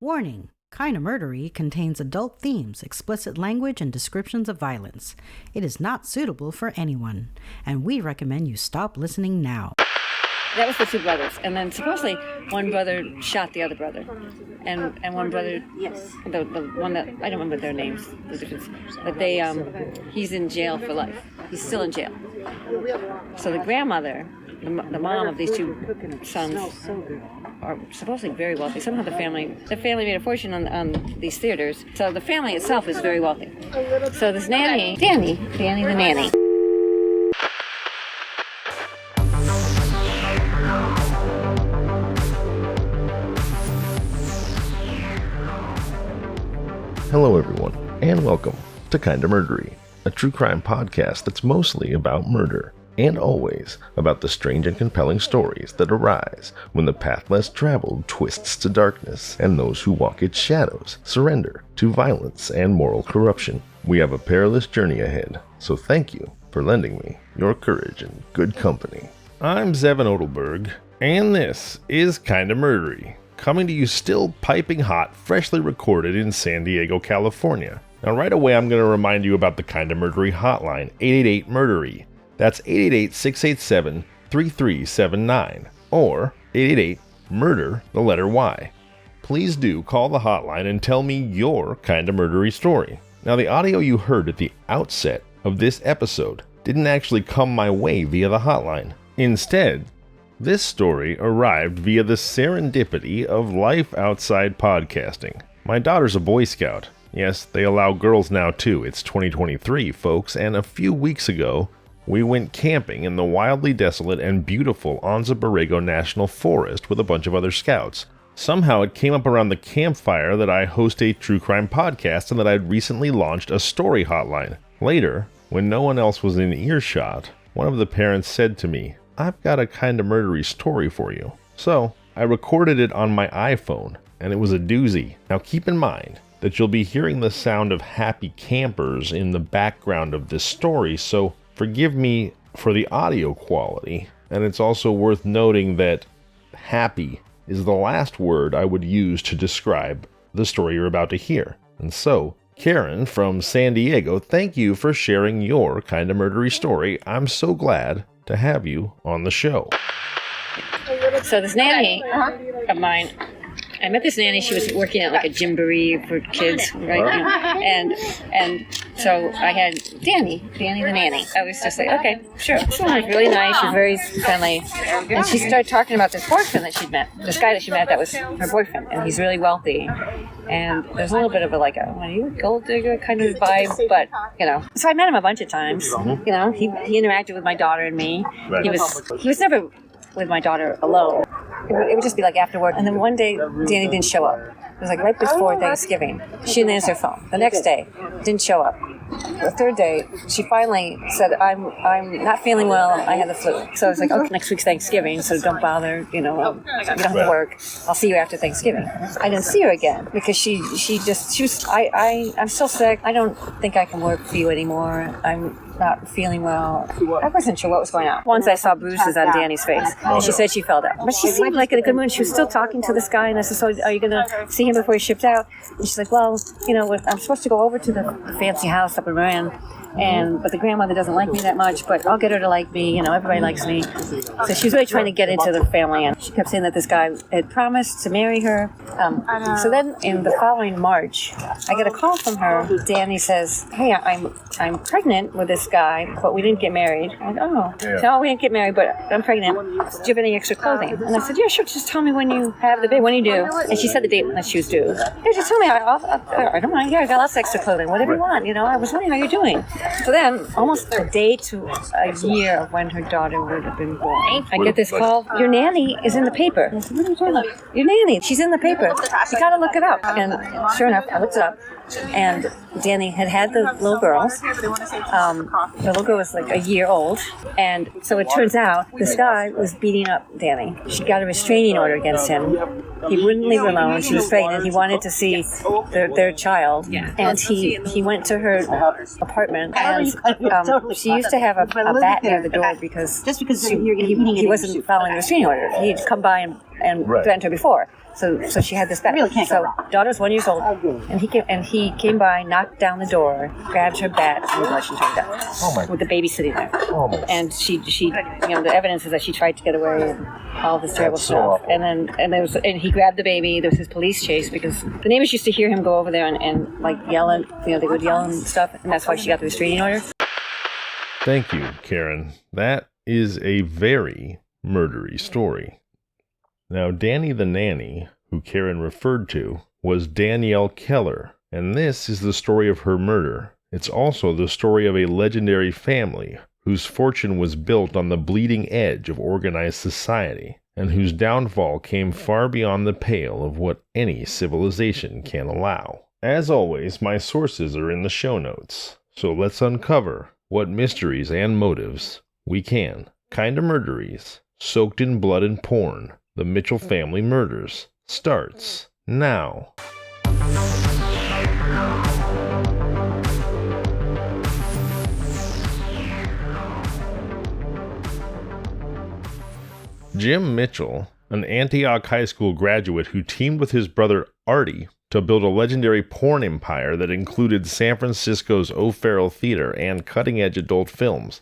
Warning! Kinda Murdery contains adult themes, explicit language, and descriptions of violence. It is not suitable for anyone, and we recommend you stop listening now. That was the two brothers, and then supposedly one brother shot the other brother, and one brother, yes, the one that I don't remember their names, the difference, but they he's in jail for life. He's still in jail. So the grandmother, the mom of these two sons, are supposedly very wealthy. Somehow the family made a fortune on these theaters. So the family itself is very wealthy. So this nanny, Danny the nanny. Hello everyone, and welcome to Kinda Murdery, a true crime podcast that's mostly about murder, and always about the strange and compelling stories that arise when the path less traveled twists to darkness, and those who walk its shadows surrender to violence and moral corruption. We have a perilous journey ahead, so thank you for lending me your courage and good company. I'm Zevin Odelberg, and this is Kinda Murdery, coming to you still piping hot, freshly recorded in San Diego, California. Now right away I'm going to remind you about the Kinda Murdery hotline, 888-MURDERY. That's 888-687-3379, or 888-MURDER, the letter Y. Please do call the hotline and tell me your Kinda Murdery story. Now the audio you heard at the outset of this episode didn't actually come my way via the hotline. Instead, this story arrived via the serendipity of life outside podcasting. My daughter's a Boy Scout. Yes, they allow girls now too. It's 2023, folks, and a few weeks ago, we went camping in the wildly desolate and beautiful Anza Borrego National Forest with a bunch of other scouts. Somehow it came up around the campfire that I host a true crime podcast and that I'd recently launched a story hotline. Later, when no one else was in earshot, one of the parents said to me, "I've got a Kinda Murdery story for you." So, I recorded it on my iPhone, and it was a doozy. Now keep in mind that you'll be hearing the sound of happy campers in the background of this story, so forgive me for the audio quality. And it's also worth noting that happy is the last word I would use to describe the story you're about to hear. And so, Karen from San Diego, thank you for sharing your Kinda Murdery story. I'm so glad to have you on the show. So this nanny of mine, I met this nanny. She was working at like a gymboree for kids, right? And so I had Danny the nanny. I was just like, okay, sure. This one was really nice. She was very friendly, and she started talking about this boyfriend that she'd met, this guy that she met that was her boyfriend, and he's really wealthy. And there's a little bit of a like, are you a gold digger kind of vibe, but you know. So I met him a bunch of times. You know, he interacted with my daughter and me. Right. He was never with my daughter alone. It would just be like after work. And then one day, Danny didn't show up. It was like right before Thanksgiving. She didn't answer her phone. The next day, didn't show up. The third day, she finally said, I'm not feeling well. I had the flu. So I was like, okay, next week's Thanksgiving, so don't bother. You know, you don't have to work. I'll see you after Thanksgiving. I didn't see her again because she was. I'm still sick. I don't think I can work for you anymore. I'm not feeling well. I wasn't sure what was going on. Once I saw bruises on Danny's face. She said she fell down. But she seemed like in a good mood. She was still talking to this guy, and I said, so are you going to see him before he ships out? And she's like, well, you know, I'm supposed to go over to the fancy house up in Marin, but the grandmother doesn't like me that much, but I'll get her to like me. You know, everybody likes me. So she was really trying to get into the family, and she kept saying that this guy had promised to marry her. So then in the following March, I get a call from her. Danny says, hey, I'm pregnant with this guy, but we didn't get married. I'm like, no, we didn't get married, but I'm pregnant. Do you have any extra clothing? And I said, yeah, sure, just tell me when you have the baby, when you do. And she said the date that she was due. Yeah, just tell me, I don't mind, yeah, I got lots of extra clothing, whatever you want, you know, I was wondering how you're doing. So then, almost a day to a year of when her daughter would have been born, I get this call, your nanny is in the paper. I said, what are you talking about? Your nanny, she's in the paper. You gotta look it up. And sure enough, I looked it up. And Danny had the little girls. The little girl was like a year old. And so it turns out this guy was beating up Danny. She got a restraining order against him. He wouldn't leave her alone. She was pregnant. He wanted to see their child. And he went to her apartment. And she used to have a bat near the door because he wasn't following the restraining order. He'd come by and threatened her before. So she had this back. Really can't go so wrong. daughter's 1 year old, and he came by, knocked down the door, grabbed her bat, and rushed into her death. Oh my! With the baby sitting there. Oh my! And she, the evidence is that she tried to get away and all this terrible stuff. And he grabbed the baby. There was his police chase because the neighbors used to hear him go over there and like yell and they would yell and stuff, and that's why she got the restraining order. Thank you, Karen. That is a very murdery story. Now, Danny the nanny, who Karen referred to, was Danielle Keller, and this is the story of her murder. It's also the story of a legendary family whose fortune was built on the bleeding edge of organized society, and whose downfall came far beyond the pale of what any civilization can allow. As always, my sources are in the show notes, so let's uncover what mysteries and motives we can. Kinda Murderies, soaked in blood and porn, the Mitchell family murders, starts now. Jim Mitchell, an Antioch High School graduate who teamed with his brother Artie to build a legendary porn empire that included San Francisco's O'Farrell Theater and cutting-edge adult films,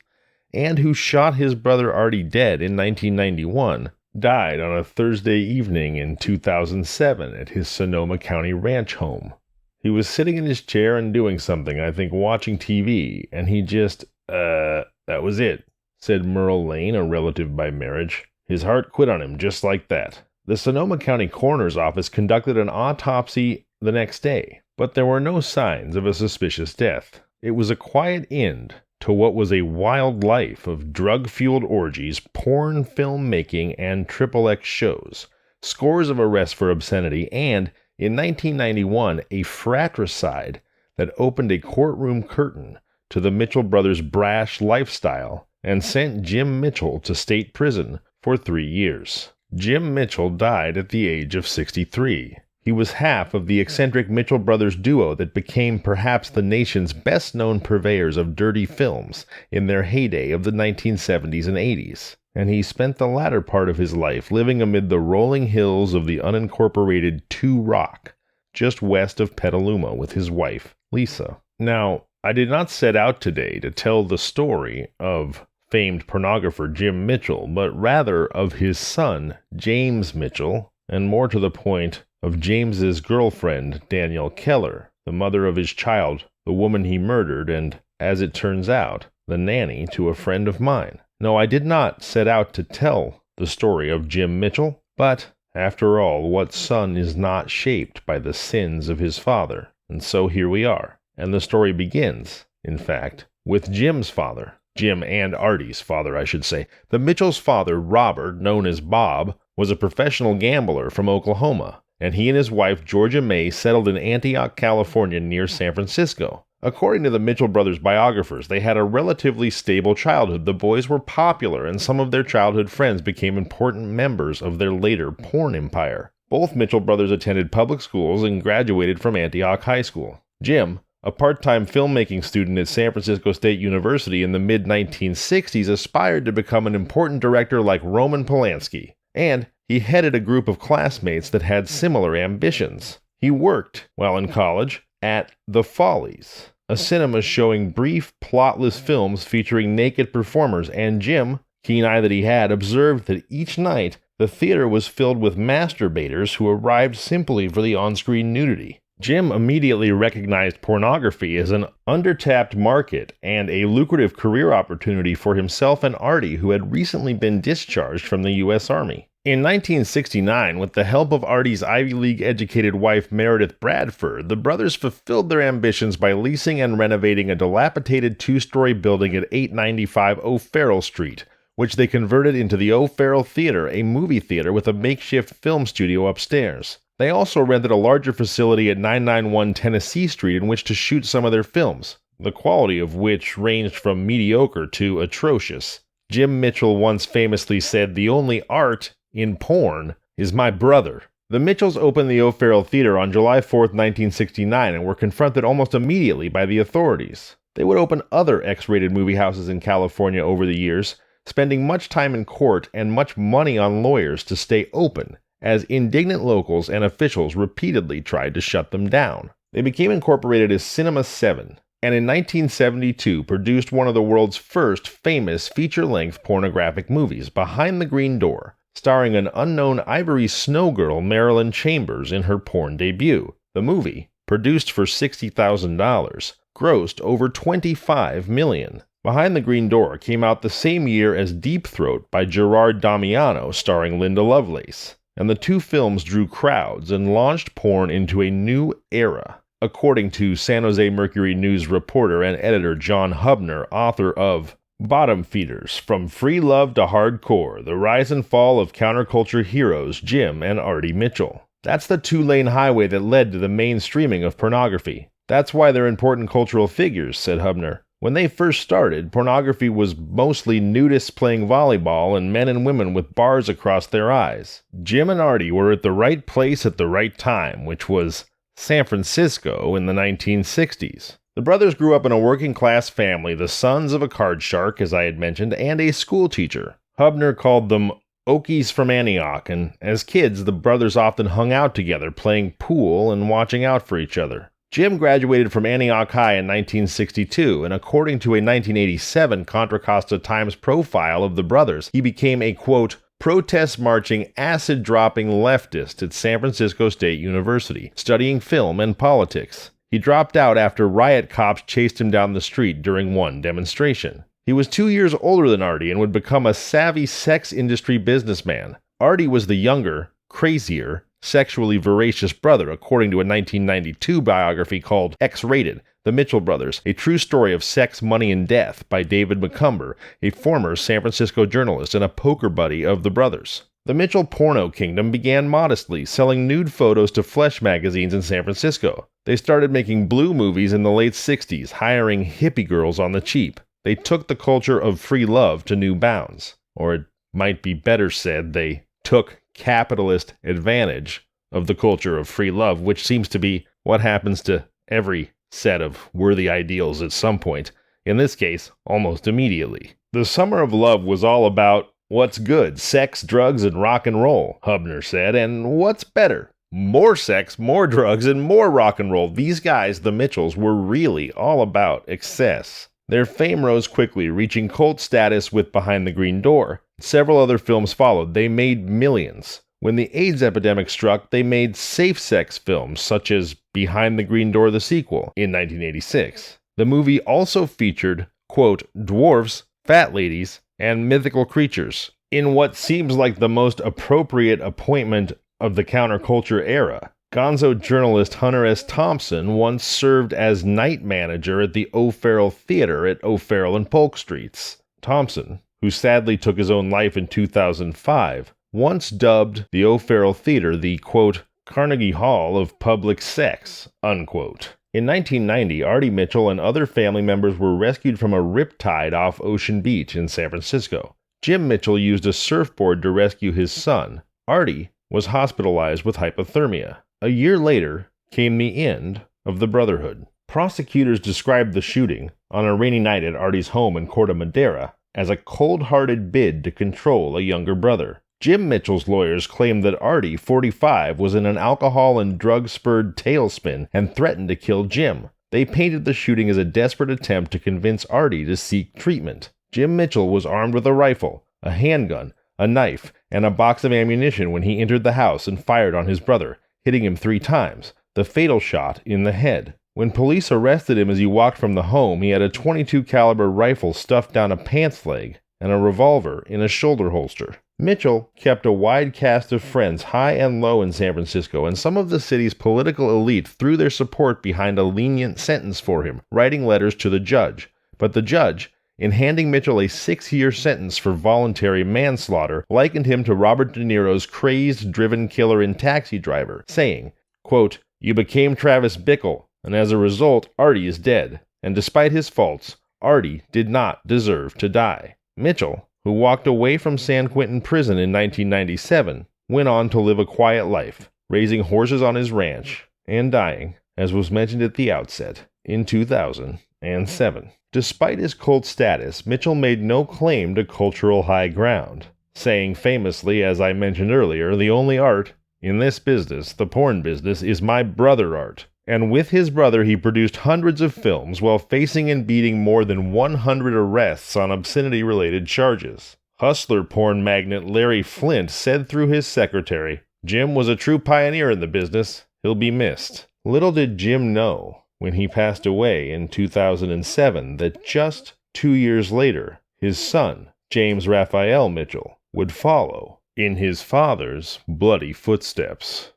and who shot his brother Artie dead in 1991, died on a Thursday evening in 2007 at his Sonoma County ranch home. He was sitting in his chair and doing something, I think watching TV, and he just, that was it, said Merle Lane, a relative by marriage. His heart quit on him just like that. The Sonoma County Coroner's Office conducted an autopsy the next day, but there were no signs of a suspicious death. It was a quiet end to what was a wild life of drug-fueled orgies, porn film making, and XXX shows, scores of arrests for obscenity, and, in 1991, a fratricide that opened a courtroom curtain to the Mitchell brothers' brash lifestyle and sent Jim Mitchell to state prison for 3 years. Jim Mitchell died at the age of 63. He was half of the eccentric Mitchell brothers duo that became perhaps the nation's best-known purveyors of dirty films in their heyday of the 1970s and 80s, and he spent the latter part of his life living amid the rolling hills of the unincorporated Two Rock, just west of Petaluma with his wife, Lisa. Now, I did not set out today to tell the story of famed pornographer Jim Mitchell, but rather of his son, James Mitchell, and more to the point, of James's girlfriend, Danielle Keller, the mother of his child, the woman he murdered, and, as it turns out, the nanny to a friend of mine. No, I did not set out to tell the story of Jim Mitchell, but, after all, what son is not shaped by the sins of his father? And so here we are, and the story begins, in fact, with Jim's father. Jim and Artie's father, I should say. The Mitchell's father, Robert, known as Bob, was a professional gambler from Oklahoma, and he and his wife, Georgia May, settled in Antioch, California, near San Francisco. According to the Mitchell brothers' biographers, they had a relatively stable childhood. The boys were popular, and some of their childhood friends became important members of their later porn empire. Both Mitchell brothers attended public schools and graduated from Antioch High School. Jim, a part-time filmmaking student at San Francisco State University in the mid-1960s, aspired to become an important director like Roman Polanski, and he headed a group of classmates that had similar ambitions. He worked, while in college, at The Follies, a cinema showing brief, plotless films featuring naked performers, and Jim, keen eye that he had, observed that each night the theater was filled with masturbators who arrived simply for the on-screen nudity. Jim immediately recognized pornography as an undertapped market and a lucrative career opportunity for himself and Artie, who had recently been discharged from the U.S. Army. In 1969, with the help of Artie's Ivy League-educated wife Meredith Bradford, the brothers fulfilled their ambitions by leasing and renovating a dilapidated two-story building at 895 O'Farrell Street, which they converted into the O'Farrell Theater, a movie theater with a makeshift film studio upstairs. They also rented a larger facility at 991 Tennessee Street in which to shoot some of their films, the quality of which ranged from mediocre to atrocious. Jim Mitchell once famously said, "The only art in porn is my brother." The Mitchells opened the O'Farrell Theater on July 4, 1969, and were confronted almost immediately by the authorities. They would open other X-rated movie houses in California over the years, spending much time in court and much money on lawyers to stay open, as indignant locals and officials repeatedly tried to shut them down. They became incorporated as Cinema 7, and in 1972 produced one of the world's first famous feature-length pornographic movies, Behind the Green Door, starring an unknown Ivory Snow girl, Marilyn Chambers, in her porn debut. The movie, produced for $60,000, grossed over $25 million. Behind the Green Door came out the same year as Deep Throat by Gerard Damiano, starring Linda Lovelace, and the two films drew crowds and launched porn into a new era, according to San Jose Mercury News reporter and editor John Hubner, author of Bottom Feeders, From Free Love to Hardcore, The Rise and Fall of Counterculture Heroes Jim and Artie Mitchell. That's the two-lane highway that led to the mainstreaming of pornography. That's why they're important cultural figures, said Hubner. When they first started, pornography was mostly nudists playing volleyball and men and women with bars across their eyes. Jim and Artie were at the right place at the right time, which was San Francisco in the 1960s. The brothers grew up in a working-class family, the sons of a card shark, as I had mentioned, and a school teacher. Hubner called them Okies from Antioch, and as kids, the brothers often hung out together, playing pool and watching out for each other. Jim graduated from Antioch High in 1962, and according to a 1987 Contra Costa Times profile of the brothers, he became a, quote, protest-marching, acid-dropping leftist at San Francisco State University, studying film and politics. He dropped out after riot cops chased him down the street during one demonstration. He was 2 years older than Artie and would become a savvy sex industry businessman. Artie was the younger, crazier, sexually voracious brother, according to a 1992 biography called X-Rated, The Mitchell Brothers, a true story of sex, money, and death by David McCumber, a former San Francisco journalist and a poker buddy of the brothers. The Mitchell porno kingdom began modestly, selling nude photos to Flesh magazines in San Francisco. They started making blue movies in the late 60s, hiring hippie girls on the cheap. They took the culture of free love to new bounds. Or it might be better said, they took capitalist advantage of the culture of free love, which seems to be what happens to every set of worthy ideals at some point, in this case, almost immediately. The Summer of Love was all about what's good, sex, drugs, and rock and roll, Hubner said, and what's better? More sex, more drugs, and more rock and roll. These guys, the Mitchells, were really all about excess. Their fame rose quickly, reaching cult status with Behind the Green Door. Several other films followed. They made millions. When the AIDS epidemic struck, they made safe sex films, such as Behind the Green Door, the sequel, in 1986. The movie also featured, quote, dwarves, fat ladies, and mythical creatures, in what seems like the most appropriate appointment of the counterculture era. Gonzo journalist Hunter S. Thompson once served as night manager at the O'Farrell Theater at O'Farrell and Polk Streets. Thompson, who sadly took his own life in 2005, once dubbed the O'Farrell Theater the, quote, Carnegie Hall of public sex, unquote. In 1990, Artie Mitchell and other family members were rescued from a riptide off Ocean Beach in San Francisco. Jim Mitchell used a surfboard to rescue his son. Artie was hospitalized with hypothermia. A year later came the end of the Brotherhood. Prosecutors described the shooting on a rainy night at Artie's home in Corte Madera as a cold-hearted bid to control a younger brother. Jim Mitchell's lawyers claimed that Artie, 45, was in an alcohol and drug-spurred tailspin and threatened to kill Jim. They painted the shooting as a desperate attempt to convince Artie to seek treatment. Jim Mitchell was armed with a rifle, a handgun, a knife, and a box of ammunition when he entered the house and fired on his brother, hitting him 3 times, the fatal shot in the head. When police arrested him as he walked from the home, he had a .22 caliber rifle stuffed down a pants leg and a revolver in a shoulder holster. Mitchell kept a wide cast of friends high and low in San Francisco, and some of the city's political elite threw their support behind a lenient sentence for him, writing letters to the judge. But the judge, in handing Mitchell a 6-year sentence for voluntary manslaughter, likened him to Robert De Niro's crazed, driven killer in Taxi Driver, saying, quote, "You became Travis Bickle, and as a result, Artie is dead. And despite his faults, Artie did not deserve to die." Mitchell, who walked away from San Quentin prison in 1997, went on to live a quiet life, raising horses on his ranch, and dying, as was mentioned at the outset, in 2007. Despite his cult status, Mitchell made no claim to cultural high ground. saying famously, as I mentioned earlier, the only art in this business, the porn business, is my brother art. And with his brother, he produced hundreds of films while facing and beating more than 100 arrests on obscenity-related charges. Hustler porn magnate Larry Flint said through his secretary, "Jim was a true pioneer in the business. He'll be missed." Little did Jim know, when he passed away in 2007, that just 2 years later, his son, James Raphael Mitchell, would follow in his father's bloody footsteps.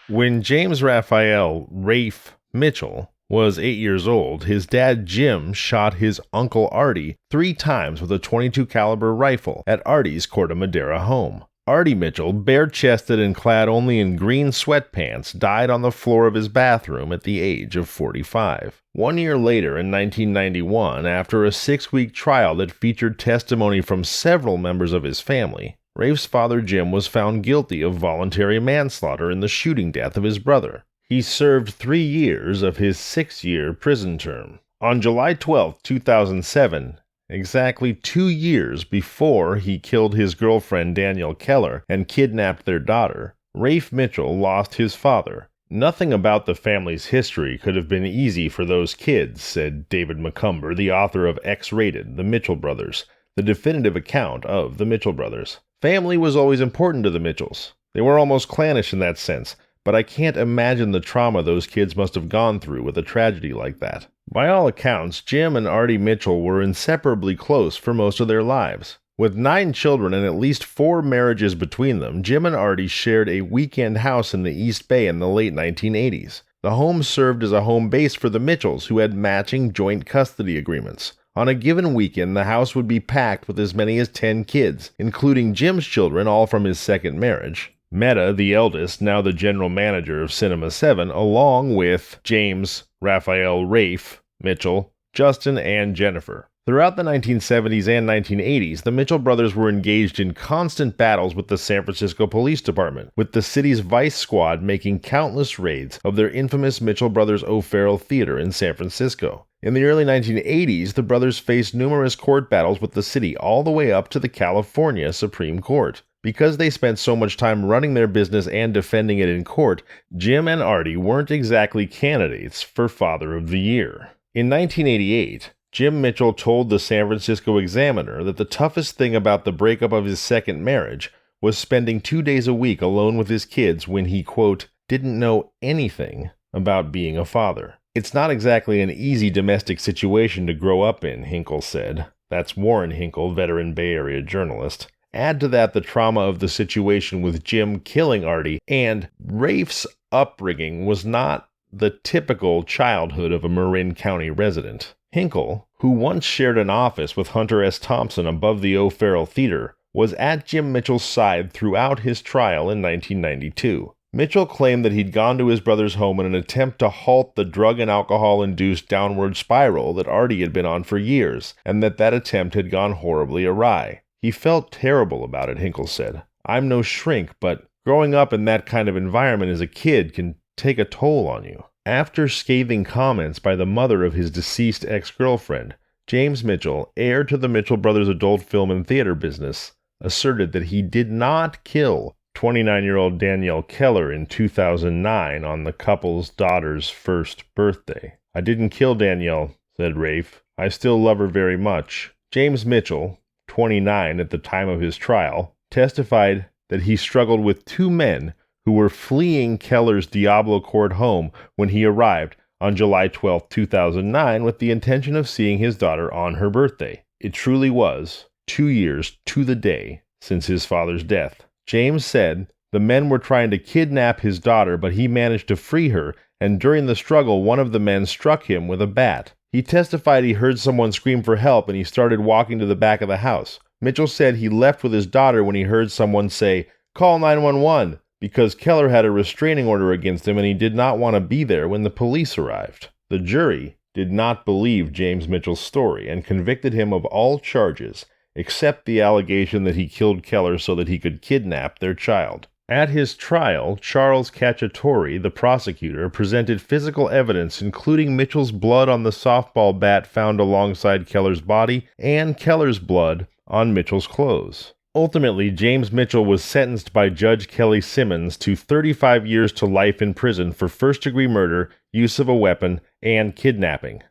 When James Raphael Rafe Mitchell was 8 years old, his dad Jim shot his uncle Artie 3 times with a .22 caliber rifle at Artie's Corte Madera home. Artie Mitchell, bare-chested and clad only in green sweatpants, died on the floor of his bathroom at the age of 45. 1 year later, in 1991, after a 6-week trial that featured testimony from several members of his family, Rafe's father Jim was found guilty of voluntary manslaughter in the shooting death of his brother. He served 3 years of his 6-year prison term. On July 12, 2007, exactly 2 years before he killed his girlfriend Danielle Keller and kidnapped their daughter, Rafe Mitchell lost his father. "Nothing about the family's history could have been easy for those kids," said David McCumber, the author of X-Rated, The Mitchell Brothers, the definitive account of the Mitchell brothers. "Family was always important to the Mitchells. They were almost clannish in that sense, but I can't imagine the trauma those kids must have gone through with a tragedy like that." By all accounts, Jim and Artie Mitchell were inseparably close for most of their lives. With 9 children and at least 4 marriages between them, Jim and Artie shared a weekend house in the East Bay in the late 1980s. The home served as a home base for the Mitchells, who had matching joint custody agreements. On a given weekend, the house would be packed with as many as 10 kids, including Jim's children, all from his second marriage. Meta, the eldest, now the general manager of Cinema 7, along with James, Raphael, Rafe, Mitchell, Justin, and Jennifer. Throughout the 1970s and 1980s, the Mitchell brothers were engaged in constant battles with the San Francisco Police Department, with the city's Vice Squad making countless raids of their infamous Mitchell Brothers O'Farrell Theater in San Francisco. In the early 1980s, the brothers faced numerous court battles with the city all the way up to the California Supreme Court. Because they spent so much time running their business and defending it in court, Jim and Artie weren't exactly candidates for Father of the Year. In 1988, Jim Mitchell told the San Francisco Examiner that the toughest thing about the breakup of his second marriage was spending 2 days a week alone with his kids when he, quote, didn't know anything about being a father. "It's not exactly an easy domestic situation to grow up in," Hinkle said. That's Warren Hinkle, veteran Bay Area journalist. Add to that the trauma of the situation with Jim killing Artie, and Rafe's upbringing was not the typical childhood of a Marin County resident. Hinkle, who once shared an office with Hunter S. Thompson above the O'Farrell Theater, was at Jim Mitchell's side throughout his trial in 1992. Mitchell claimed that he'd gone to his brother's home in an attempt to halt the drug and alcohol-induced downward spiral that Artie had been on for years, and that attempt had gone horribly awry. He felt terrible about it, Hinkle said. "I'm no shrink, but growing up in that kind of environment as a kid can take a toll on you." After scathing comments by the mother of his deceased ex-girlfriend, James Mitchell, heir to the Mitchell brothers' adult film and theater business, asserted that he did not kill 29-year-old Danielle Keller in 2009 on the couple's daughter's first birthday. "I didn't kill Danielle," said Rafe. "I still love her very much." James Mitchell, 29 at the time of his trial, testified that he struggled with 2 men who were fleeing Keller's Diablo Court home when he arrived on July 12, 2009 with the intention of seeing his daughter on her birthday. It truly was 2 years to the day since his father's death. James said the men were trying to kidnap his daughter, but he managed to free her, and during the struggle one of the men struck him with a bat. He testified he heard someone scream for help and he started walking to the back of the house. Mitchell said he left with his daughter when he heard someone say, "Call 911," because Keller had a restraining order against him and he did not want to be there when the police arrived. The jury did not believe James Mitchell's story and convicted him of all charges, except the allegation that he killed Keller so that he could kidnap their child. At his trial, Charles Cacciatore, the prosecutor, presented physical evidence including Mitchell's blood on the softball bat found alongside Keller's body and Keller's blood on Mitchell's clothes. Ultimately, James Mitchell was sentenced by Judge Kelly Simmons to 35 years to life in prison for first-degree murder, use of a weapon, and kidnapping.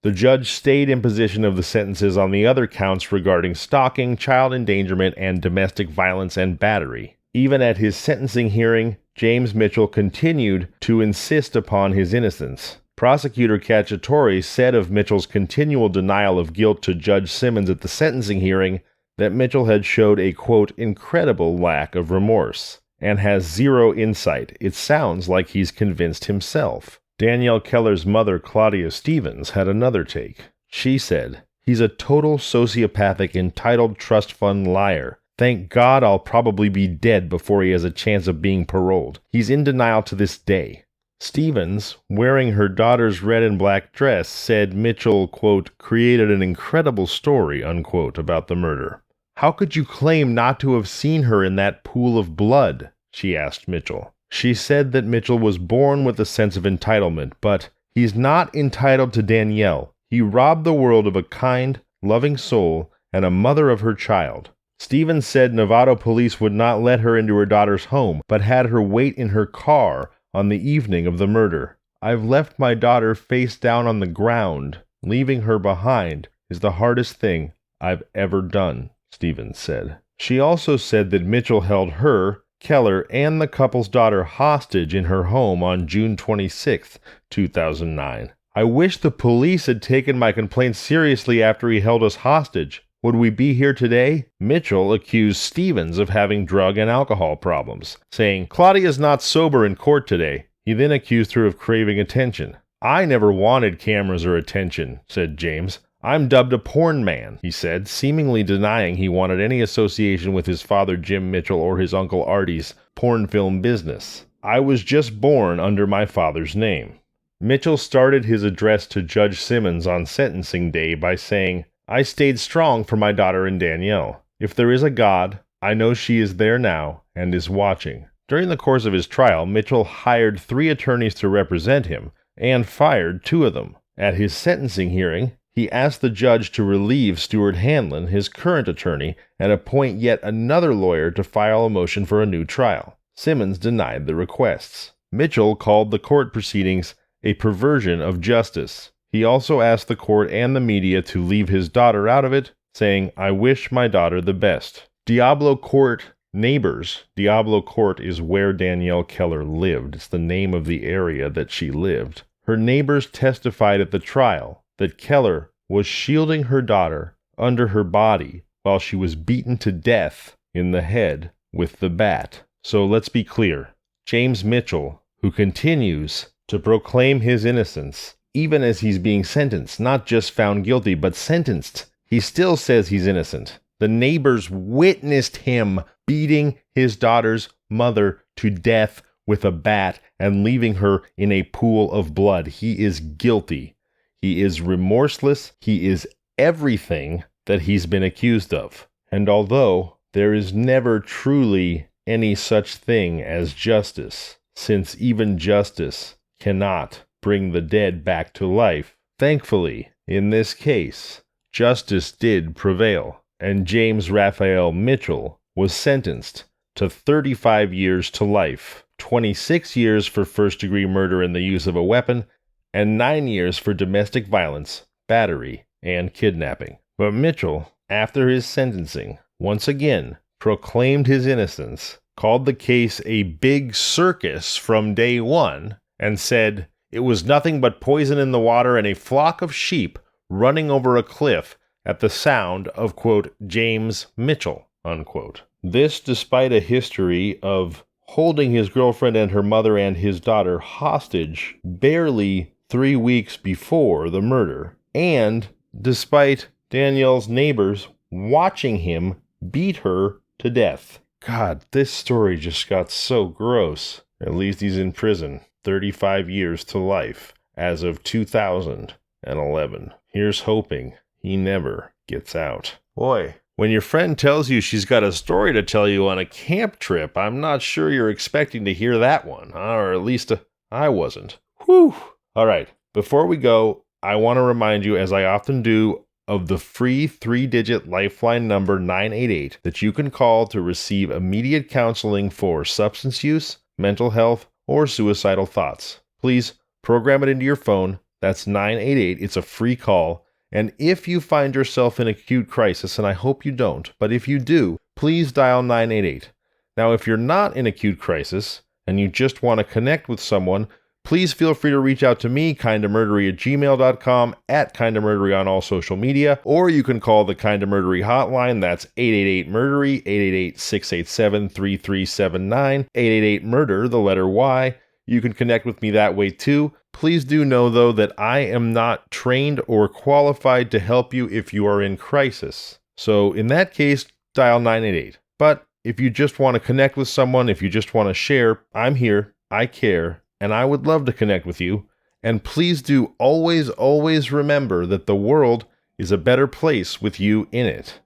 The judge stayed imposition of the sentences on the other counts regarding stalking, child endangerment, and domestic violence and battery. Even at his sentencing hearing, James Mitchell continued to insist upon his innocence. Prosecutor Cacciatore said of Mitchell's continual denial of guilt to Judge Simmons at the sentencing hearing that Mitchell had showed a, quote, incredible lack of remorse and has zero insight. It sounds like he's convinced himself. Danielle Keller's mother, Claudia Stevens, had another take. She said, "He's a total sociopathic, entitled trust fund liar. Thank God I'll probably be dead before he has a chance of being paroled. He's in denial to this day." Stevens, wearing her daughter's red and black dress, said Mitchell, quote, created an incredible story, unquote, about the murder. "How could you claim not to have seen her in that pool of blood?" she asked Mitchell. She said that Mitchell was born with a sense of entitlement, but he's not entitled to Danielle. He robbed the world of a kind, loving soul and a mother of her child. Stevens said Novato police would not let her into her daughter's home, but had her wait in her car on the evening of the murder. "I've left my daughter face down on the ground. Leaving her behind is the hardest thing I've ever done," Stevens said. She also said that Mitchell held her, Keller, and the couple's daughter hostage in her home on June 26, 2009. "I wish the police had taken my complaint seriously after he held us hostage. Would we be here today?" Mitchell accused Stevens of having drug and alcohol problems, saying, "Claudia's not sober in court today." He then accused her of craving attention. "I never wanted cameras or attention," said James. "I'm dubbed a porn man," he said, seemingly denying he wanted any association with his father Jim Mitchell or his uncle Artie's porn film business. "I was just born under my father's name." Mitchell started his address to Judge Simmons on sentencing day by saying, "I stayed strong for my daughter and Danielle. If there is a God, I know she is there now and is watching." During the course of his trial, Mitchell hired 3 attorneys to represent him and fired 2 of them. At his sentencing hearing, he asked the judge to relieve Stuart Hanlon, his current attorney, and appoint yet another lawyer to file a motion for a new trial. Simmons denied the requests. Mitchell called the court proceedings a perversion of justice. He also asked the court and the media to leave his daughter out of it, saying, "I wish my daughter the best." Diablo Court neighbors. Diablo Court is where Danielle Keller lived. It's the name of the area that she lived. Her neighbors testified at the trial that Keller was shielding her daughter under her body while she was beaten to death in the head with the bat. So let's be clear. James Mitchell, who continues to proclaim his innocence, even as he's being sentenced, not just found guilty, but sentenced, he still says he's innocent. The neighbors witnessed him beating his daughter's mother to death with a bat and leaving her in a pool of blood. He is guilty. He is remorseless. He is everything that he's been accused of. And although there is never truly any such thing as justice, since even justice cannot bring the dead back to life, thankfully, in this case, justice did prevail, and James Raphael Mitchell was sentenced to 35 years to life, 26 years for first-degree murder and the use of a weapon, and 9 years for domestic violence, battery, and kidnapping. But Mitchell, after his sentencing, once again proclaimed his innocence, called the case a big circus from day one, and said it was nothing but poison in the water and a flock of sheep running over a cliff at the sound of, quote, James Mitchell, unquote. This despite a history of holding his girlfriend and her mother and his daughter hostage barely 3 weeks before the murder, and despite Danielle's neighbors watching him beat her to death. God, this story just got so gross. At least he's in prison. 35 years to life as of 2011. Here's hoping he never gets out. Boy, When your friend tells you she's got a story to tell you on a camp trip, I'm not sure you're expecting to hear that one, or at least I wasn't. Whew. All right, before we go, I want to remind you, as I often do, of the free 3-digit Lifeline number 988 that you can call to receive immediate counseling for substance use, mental health, or suicidal thoughts. Please program it into your phone. That's 988. It's a free call. And if you find yourself in acute crisis, and I hope you don't, but if you do, please dial 988. Now, if you're not in acute crisis and you just want to connect with someone, please feel free to reach out to me, kindofmurdery@gmail.com, @kindofmurdery on all social media, or you can call the Kinda Murdery hotline. That's 888-MURDERY, 888-687-3379, 888-MURDER, the letter Y. You can connect with me that way too. Please do know, though, that I am not trained or qualified to help you if you are in crisis. So in that case, dial 988. But if you just want to connect with someone, if you just want to share, I'm here, I care, and I would love to connect with you. And please do always, always remember that the world is a better place with you in it.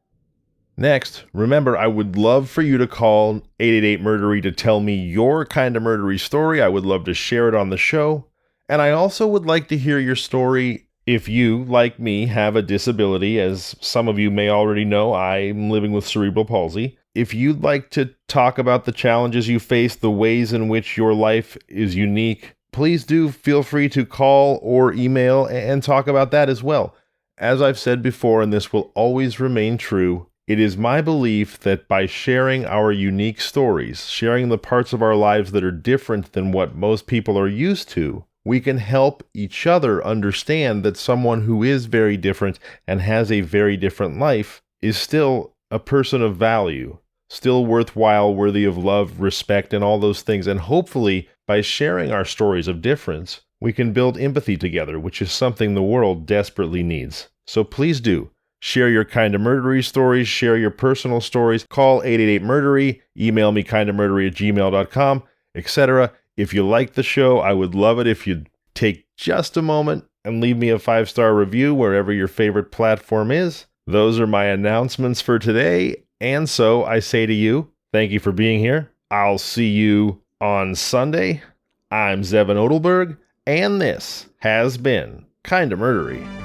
Next, remember, I would love for you to call 888-MURDERY to tell me your Kinda Murdery story. I would love to share it on the show. And I also would like to hear your story if you, like me, have a disability. As some of you may already know, I'm living with cerebral palsy. If you'd like to talk about the challenges you face, the ways in which your life is unique, please do feel free to call or email and talk about that as well. As I've said before, and this will always remain true, it is my belief that by sharing our unique stories, sharing the parts of our lives that are different than what most people are used to, we can help each other understand that someone who is very different and has a very different life is still a person of value, still worthwhile, worthy of love, respect, and all those things. And hopefully, by sharing our stories of difference, we can build empathy together, which is something the world desperately needs. So please do. Share your Kinda Murdery stories, share your personal stories, call 888-MURDERY, email me kindofmurdery@gmail.com, etc. If you like the show, I would love it if you'd take just a moment and leave me a 5-star review wherever your favorite platform is. Those are my announcements for today. And so I say to you, thank you for being here. I'll see you on Sunday. I'm Zevin Odelberg, and this has been Kinda Murdery.